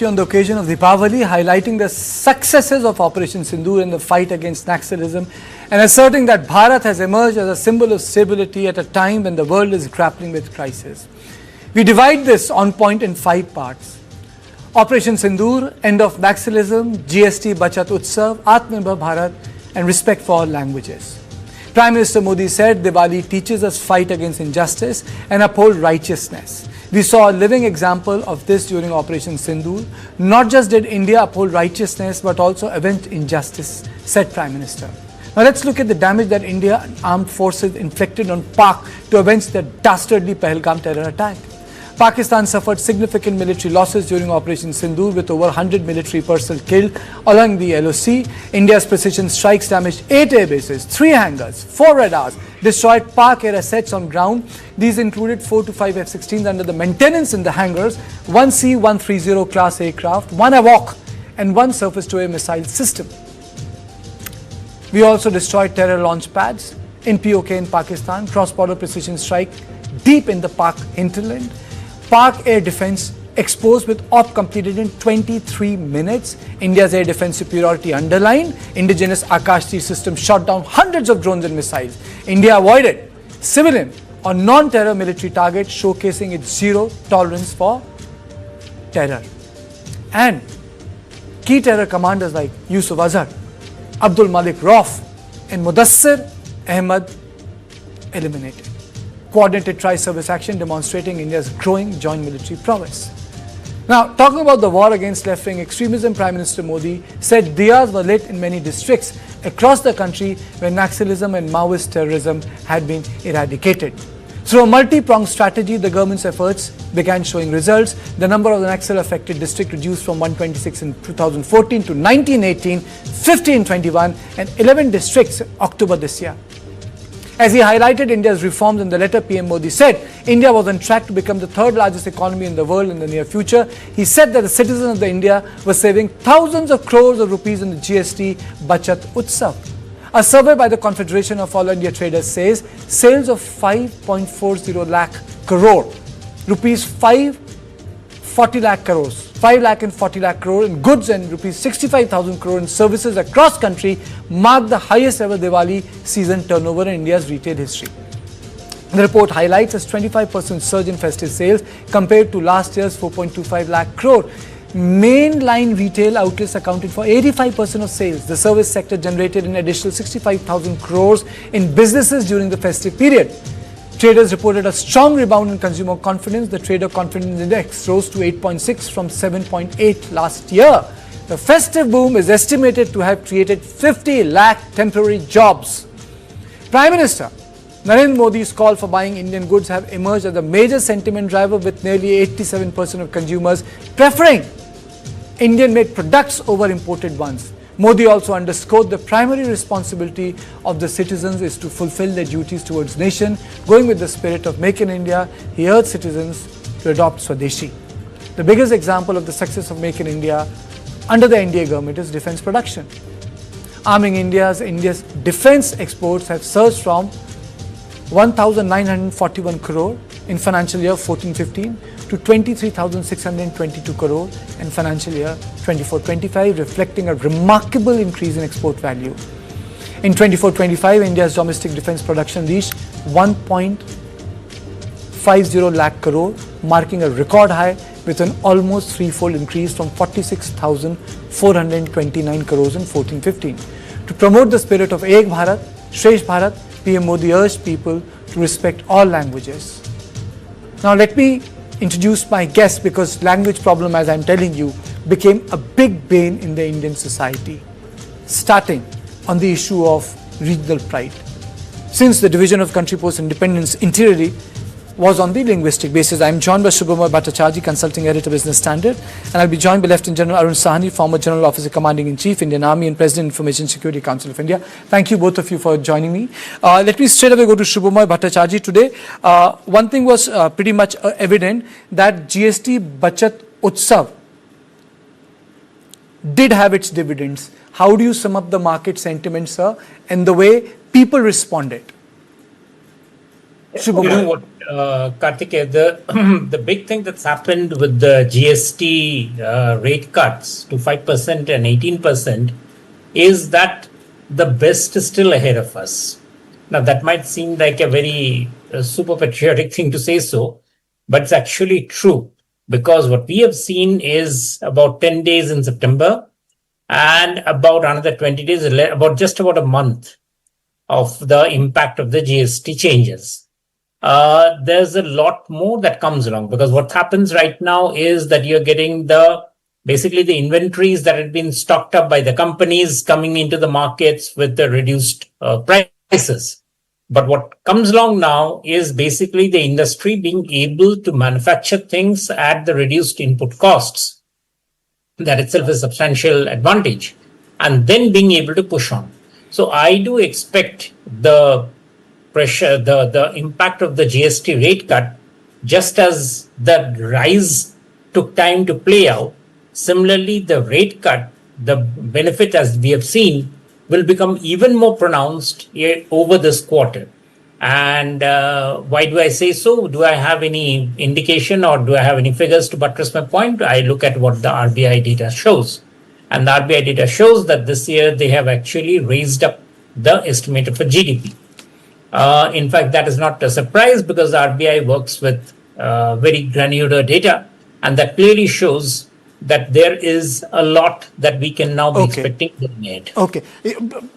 On the occasion of Diwali, highlighting the successes of Operation Sindoor in the fight against Naxalism and asserting that Bharat has emerged as a symbol of stability at a time when the world is grappling with crisis. We divide this on point in 5 parts. Operation Sindoor, end of Naxalism, GST Bachat Utsav, Atmanirbhar Bharat and respect for all languages. Prime Minister Modi said Diwali teaches us fight against injustice and uphold righteousness. We saw a living example of this during Operation Sindoor. Not just did India uphold righteousness but also avenge injustice, said Prime Minister. Now let's look at the damage that India armed forces inflicted on Pak to avenge the dastardly Pahalgam terror attack. Pakistan suffered significant military losses during Operation Sindoor with over 100 military personnel killed along the LOC. India's precision strikes damaged 8 air bases, 3 hangars, 4 radars, destroyed Pak air assets on ground. These included 4 to 5 F-16s under the maintenance in the hangars, 1 C-130 class aircraft, 1 Hawk and 1 surface-to-air missile system. We also destroyed terror launch pads in POK in Pakistan, cross-border precision strike deep in the Pak hinterland. Pak air defense exposed with op completed in 23 minutes. India's air defense superiority underlined. Indigenous Akash system shot down hundreds of drones and missiles. India avoided civilian or non-terror military targets, showcasing its zero tolerance for terror. And key terror commanders like Yusuf Azhar, Abdul Malik Rauf and Mudassir Ahmad eliminated. Coordinated tri-service action demonstrating India's growing joint military prowess. Now, talking about the war against left-wing extremism, Prime Minister Modi said diyas were lit in many districts across the country where Naxalism and Maoist terrorism had been eradicated. Through a multi-pronged strategy, the government's efforts began showing results. The number of the Naxal-affected districts reduced from 126 in 2014 to 1918, 50 in 21, and 11 districts in October this year. As he highlighted India's reforms in the letter, PM Modi said India was on track to become the 3rd largest economy in the world in the near future. He said that the citizens of India were saving thousands of crores of rupees in the GST Bachat Utsav. A survey by the Confederation of All India Traders says sales of 5.40 lakh crore, rupees 540 lakh crores, 5 lakh and 40 lakh crore in goods and rupees 65,000 crore in services across country marked the highest ever Diwali season turnover in India's retail history. The report highlights a 25% surge in festive sales compared to last year's 4.25 lakh crore. Mainline retail outlets accounted for 85% of sales. The service sector generated an additional 65,000 crores in businesses during the festive period. Traders reported a strong rebound in consumer confidence. The Trader Confidence Index rose to 8.6 from 7.8 last year. The festive boom is estimated to have created 50 lakh temporary jobs. Prime Minister Narendra Modi's call for buying Indian goods have emerged as a major sentiment driver, with nearly 87% of consumers preferring Indian-made products over imported ones. Modi also underscored the primary responsibility of the citizens is to fulfill their duties towards nation. Going with the spirit of Make in India, he urged citizens to adopt Swadeshi. The biggest example of the success of Make in India under the NDA government is defense production. Arming India's defense exports have surged from 1,941 crore in financial year 14-15 to 23,622 crore in financial year 24-25, reflecting a remarkable increase in export value. In 24-25, India's domestic defense production reached 1.50 lakh crore, marking a record high with an almost threefold increase from 46,429 crores in 14-15. To promote the spirit of Ek Bharat, Shreshtha Bharat, PM Modi urged people to respect all languages. Now let me introduce my guest, because language problem, as I'm telling you, became a big bane in the Indian society, starting on the issue of regional pride. Since the division of country post independence interiorly was on the linguistic basis. I am joined by Shubhamoy Bhattacharjee, Consulting Editor, Business Standard, and I'll be joined by Lieutenant General Arun Sahni, former General Officer Commanding in Chief, Indian Army and President, Information Security Council of India. Thank you both of you for joining me. Let me straight away go to Shubhamoy Bhattacharjee today. One thing was pretty much evident, that GST Bachat Utsav did have its dividends. How do you sum up the market sentiment, sir, and the way people responded? Shubham. You know what, Karthikeya, the big thing that's happened with the GST rate cuts to 5% and 18% is that the best is still ahead of us. Now, that might seem like a very super patriotic thing to say so, but it's actually true, because what we have seen is about 10 days in September and about another 20 days, about just about a month of the impact of the GST changes. There's a lot more that comes along, because what happens right now is that you're getting basically the inventories that had been stocked up by the companies coming into the markets with the reduced prices. But what comes along now is basically the industry being able to manufacture things at the reduced input costs. That itself is a substantial advantage, and then being able to push on. So I do expect the pressure, the impact of the GST rate cut, just as the rise took time to play out, similarly the rate cut, the benefit as we have seen, will become even more pronounced over this quarter. And why do I say so? Do I have any indication or do I have any figures to buttress my point? I look at what the RBI data shows. And the RBI data shows that this year they have actually raised up the estimate of a GDP. In fact, that is not a surprise, because the RBI works with very granular data, and that clearly shows that there is a lot that we can now be expecting going ahead. Okay.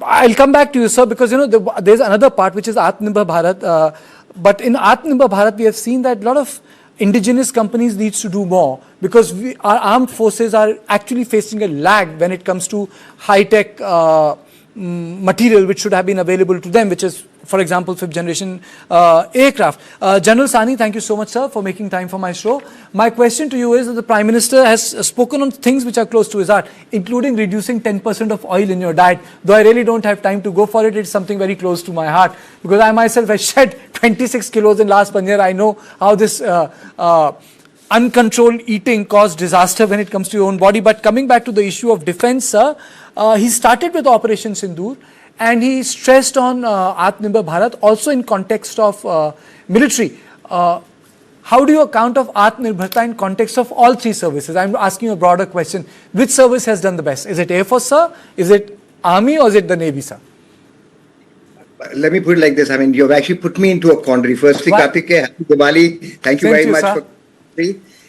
I'll come back to you, sir, because, there's another part which is Atmanirbhar Bharat. But in Atmanirbhar Bharat, we have seen that a lot of indigenous companies needs to do more, because our armed forces are actually facing a lag when it comes to high-tech material which should have been available to them, which is, for example, fifth generation aircraft. General Sani, thank you so much, sir, for making time for my show. My question to you is that the Prime Minister has spoken on things which are close to his heart, including reducing 10% of oil in your diet. Though I really don't have time to go for it, it's something very close to my heart, because I myself have shed 26 kilos in last 1 year. I know how this uncontrolled eating caused disaster when it comes to your own body. But coming back to the issue of defense, sir, he started with Operation Sindoor, and he stressed on Atmanirbhar Bharat also in context of military. How do you account of Atmanirbharta in context of all three services? I'm asking you a broader question. Which service has done the best? Is it Air Force, sir? Is it Army, or is it the Navy, sir? Let me put it like this. I mean, you've actually put me into a quandary. Firstly, Karthikeya, happy Diwali. Thank you very much for.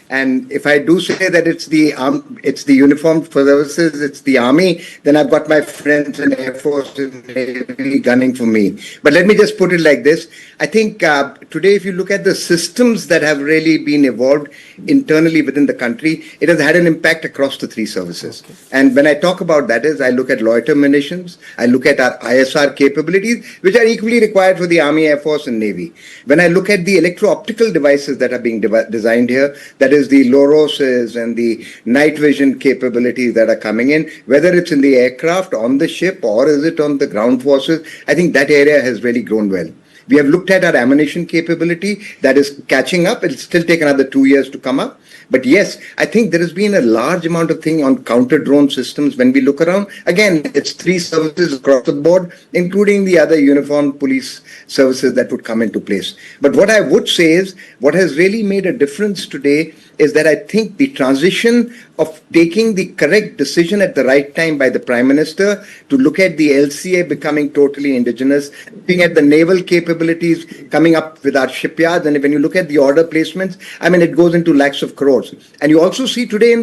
And if I do say that it's the uniformed services, it's the army, then I've got my friends in Air Force and Navy gunning for me. But let me just put it like this. I think today, if you look at the systems that have really been evolved internally within the country, it has had an impact across the three services. Okay. And when I talk about that is, I look at loiter munitions, I look at our ISR capabilities, which are equally required for the Army, Air Force and Navy. When I look at the electro-optical devices that are being designed here, that is the LOROSes and the night vision capabilities that are coming in, whether it's in the aircraft, on the ship, or is it on the ground forces, I think that area has really grown well. We have looked at our ammunition capability that is catching up. It'll still take another 2 years to come up. But yes, I think there has been a large amount of thing on counter-drone systems when we look around. Again, it's three services across the board, including the other uniformed police services that would come into place. But what I would say is, what has really made a difference today is that I think the transition of taking the correct decision at the right time by the Prime Minister to look at the LCA becoming totally indigenous, looking at the naval capabilities coming up with our shipyards, and when you look at the order placements, I mean, it goes into lakhs of crores. And you also see today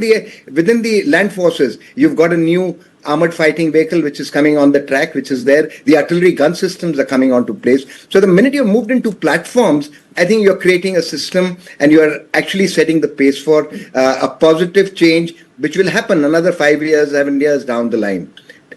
within the land forces, you've got a new armored fighting vehicle which is coming on the track, which is there. The artillery gun systems are coming onto place. So the minute you've moved into platforms, I think you're creating a system and you're actually setting the pace for a positive change, which will happen another 5 years, 7 years down the line.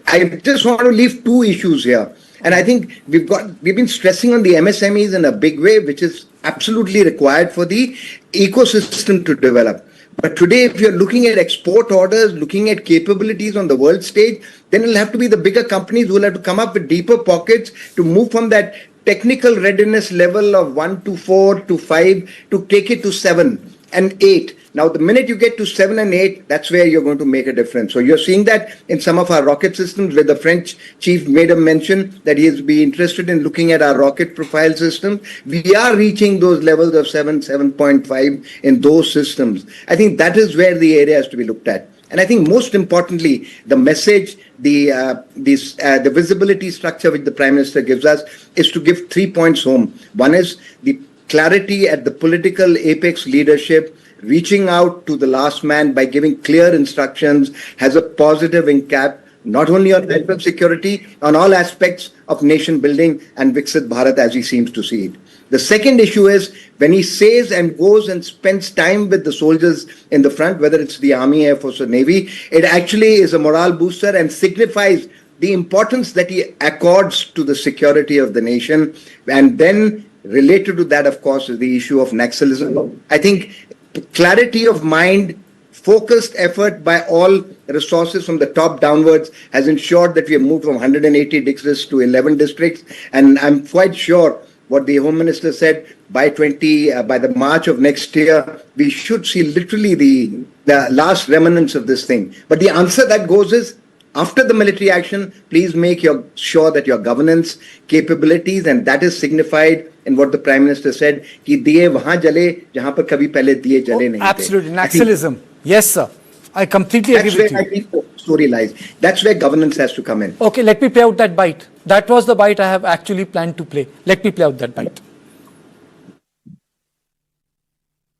I just want to leave two issues here. And I think we've been stressing on the MSMEs in a big way, which is absolutely required for the ecosystem to develop. But today, if you're looking at export orders, looking at capabilities on the world stage, then it'll have to be the bigger companies who will have to come up with deeper pockets to move from that technical readiness level of 1 to 4 to 5 to take it to 7 and 8. Now, the minute you get to 7 and 8, that's where you're going to make a difference. So you're seeing that in some of our rocket systems, where the French chief made a mention that he is be interested in looking at our rocket profile system. We are reaching those levels of 7, 7.5 in those systems. I think that is where the area has to be looked at. And I think most importantly, the message, the visibility structure which the Prime Minister gives us is to give 3 points home. One is the clarity at the political apex leadership, reaching out to the last man by giving clear instructions, has a positive impact, not only on national security, on all aspects of nation building and Viksit Bharat as he seems to see it. The second issue is when he says and goes and spends time with the soldiers in the front, whether it's the Army, Air Force or Navy, it actually is a morale booster and signifies the importance that he accords to the security of the nation. And then related to that, of course, is the issue of Naxalism. I think clarity of mind, focused effort by all resources from the top downwards has ensured that we have moved from 180 districts to 11 districts. And I'm quite sure what the Home Minister said, by the March of next year, we should see literally the last remnants of this thing. But the answer that goes is, after the military action, please make sure that your governance capabilities, and that is signified in what the Prime Minister said, कि दिए वहाँ जले जहाँ पर कभी पहले दिए जले नहीं थे. Absolutely, Naxalism. Yes, sir. I completely agree with you. That's where I think the story lies. That's where governance has to come in. Okay, let me play out that bite. That was the bite I have actually planned to play. Let me play out that bite.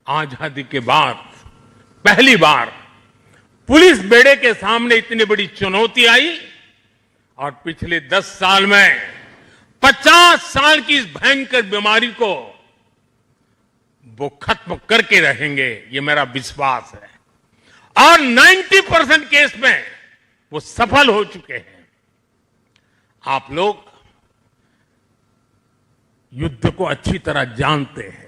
आजादी के बाद पहली बार police बेड़े के सामने इतनी बड़ी चुनौती आई और पिछले 10 साल में 50 साल की इस भयंकर बीमारी को वो खत्म करके रहेंगे, ये मेरा विश्वास है। और 90% केस में वो सफल हो चुके हैं। आप लोग युद्ध को अच्छी तरह जानते हैं,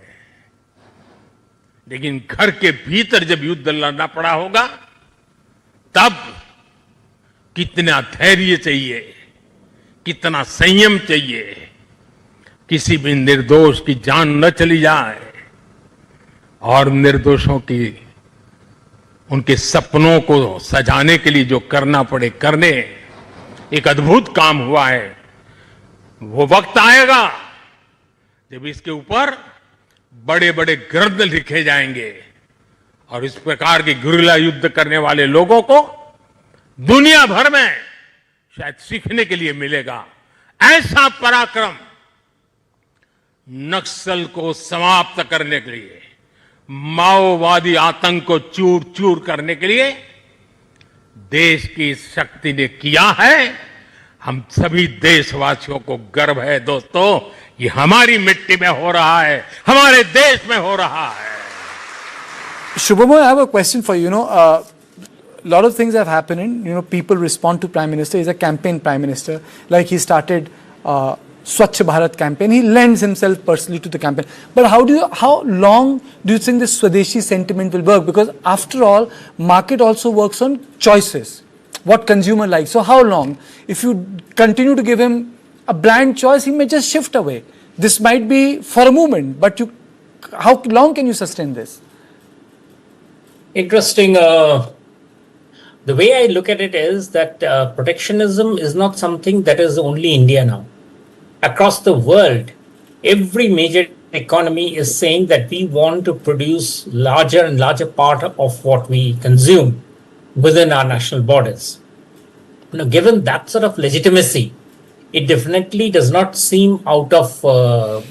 लेकिन घर के भीतर जब युद्ध लड़ना पड़ा होगा, तब कितना धैर्य चाहिए, कितना संयम चाहिए, किसी भी निर्दोष की जान न चली जाए और निर्दोषों की उनके सपनों को सजाने के लिए जो करना पड़े करने। एक अद्भुत काम हुआ है। वो वक्त आएगा जब इसके ऊपर बड़े बड़े ग्रंथ लिखे जाएंगे और इस प्रकार के गुरिल्ला युद्ध करने वाले लोगों को दुनिया भर में शायद सीखने के लिए मिलेगा। ऐसा पराक्रम नक्सल को समाप्त करने के लिए, माओवादी आतंक को चूर चूर करने के लिए देश की शक्ति ने किया है। हम सभी देशवासियों को गर्व है दोस्तों, ये हमारी मिट्टी में हो रहा है, हमारे देश में हो रहा है। Shubhamoy, I have a question for you. A lot of things have happened and, people respond to Prime Minister. He's a campaign Prime Minister. Like he started Swachh Bharat campaign. He lends himself personally to the campaign. But how long do you think this Swadeshi sentiment will work? Because after all, market also works on choices, what consumer likes. So how long? If you continue to give him a bland choice, he may just shift away. This might be for a moment, but how long can you sustain this? Interesting. The way I look at it is that protectionism is not something that is only India now. Across the world, every major economy is saying that we want to produce larger and larger part of what we consume within our national borders. Given that sort of legitimacy, it definitely does not seem out of,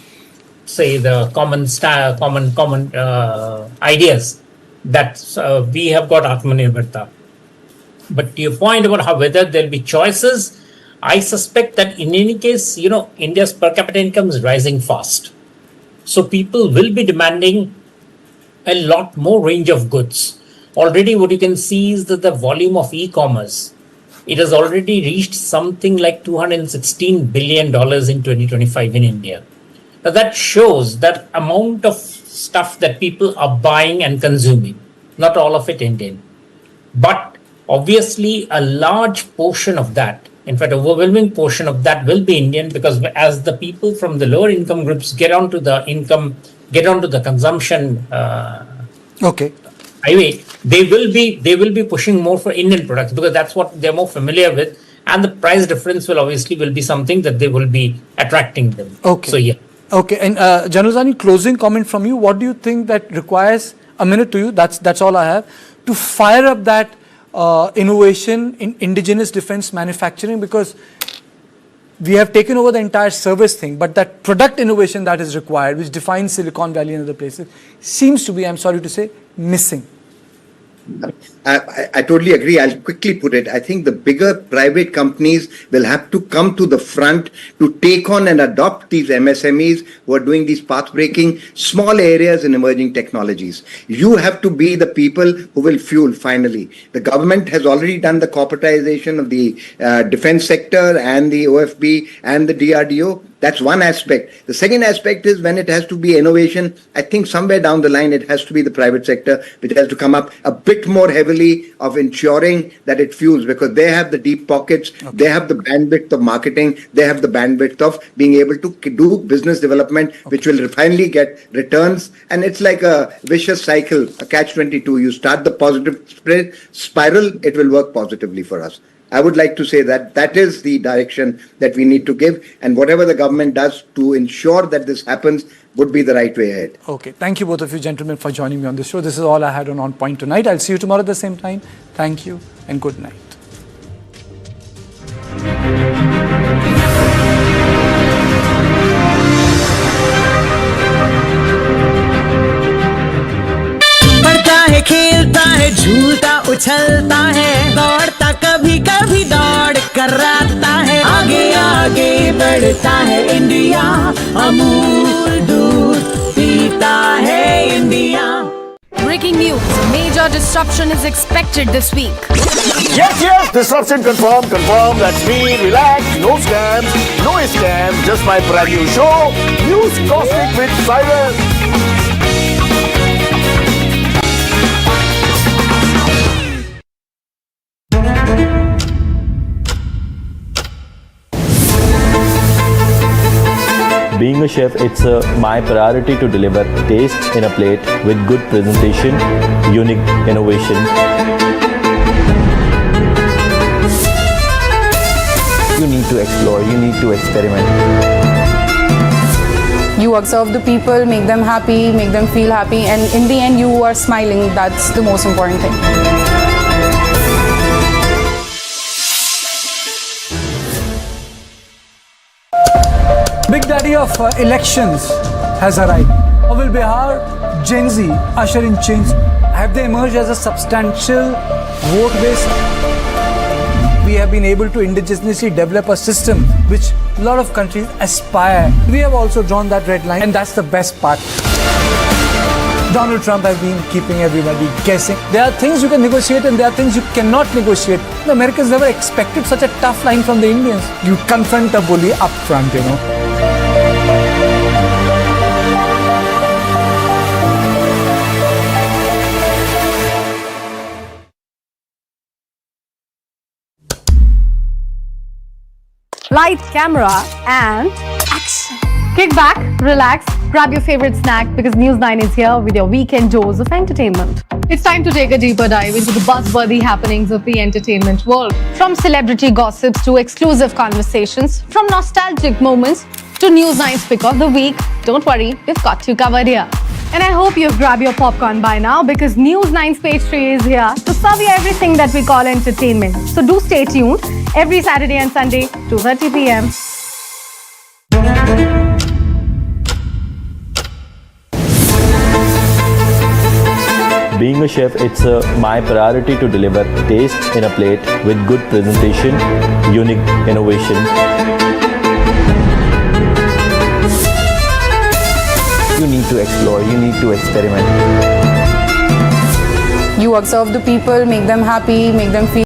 say, the common ideas that we have got Atmanirbharta. But to your point about whether there'll be choices, I suspect that in any case, India's per capita income is rising fast. So people will be demanding a lot more range of goods. Already what you can see is that the volume of e-commerce, it has already reached something like $216 billion in 2025 in India. Now that shows that amount of stuff that people are buying and consuming, not all of it Indian. But obviously a large portion of that, in fact, overwhelming portion of that will be Indian, because as the people from the lower income groups get onto the consumption highway, they will be pushing more for Indian products because that's what they're more familiar with, and the price difference will be something that they will be attracting them. Okay. So yeah. Okay, and Januzani, closing comment from you. What do you think that requires a minute to you? That's all I have to fire up that innovation in indigenous defense manufacturing, because we have taken over the entire service thing, but that product innovation that is required, which defines Silicon Valley and other places, seems to be, I'm sorry to say, missing. I totally agree. I'll quickly put it. I think the bigger private companies will have to come to the front to take on and adopt these MSMEs who are doing these path-breaking small areas in emerging technologies. You have to be the people who will fuel finally. The government has already done the corporatization of the defense sector and the OFB and the DRDO. That's one aspect. The second aspect is when it has to be innovation, I think somewhere down the line it has to be the private sector which has to come up a bit more heavily of ensuring that it fuels, because they have the deep pockets, they have the bandwidth of marketing, they have the bandwidth of being able to do business development, which will finally get returns. And it's like a vicious cycle, a catch-22. You start the positive spiral, it will work positively for us. I would like to say that that is the direction that we need to give, and whatever the government does to ensure that this happens would be the right way ahead. Okay. Thank you both of you gentlemen for joining me on this show. This is all I had on Point tonight. I'll see you tomorrow at the same time. Thank you and good night. खेलता है झूलता उछलता है दौड़ता कभी कभी दौड़ कराता है आगे आगे बढ़ता है इंडिया अमूल दूध पीता है India. Breaking news. Major disruption is expected this week. Yes, disruption confirmed. That's me. Relax, no scams, just my brand new show, News Cosmic with Cyrus. Being a chef, it's my priority to deliver taste in a plate with good presentation, unique innovation. You need to explore, you need to experiment. You observe the people, make them happy, make them feel happy, and in the end you are smiling. That's the most important thing. Big Daddy of elections has arrived. Or will Bihar, Gen Z usher in change? Have they emerged as a substantial vote base? We have been able to indigenously develop a system which a lot of countries aspire. We have also drawn that red line, and that's the best part. Donald Trump has been keeping everybody guessing. There are things you can negotiate and there are things you cannot negotiate. The Americans never expected such a tough line from the Indians. You confront a bully up front, you know. Light, camera, and action. Kick back, relax, grab your favorite snack because News 9 is here with your weekend dose of entertainment. It's time to take a deeper dive into the buzzworthy happenings of the entertainment world. From celebrity gossips to exclusive conversations, from nostalgic moments to News 9's pick of the week, don't worry, we've got you covered here. And I hope you've grabbed your popcorn by now because News 9's page 3 is here to serve you everything that we call entertainment. So do stay tuned every Saturday and Sunday, 2:30 p.m. Being a chef, it's my priority to deliver taste in a plate with good presentation, unique innovation. You need to explore, you need to experiment. You observe the people, make them happy, make them feel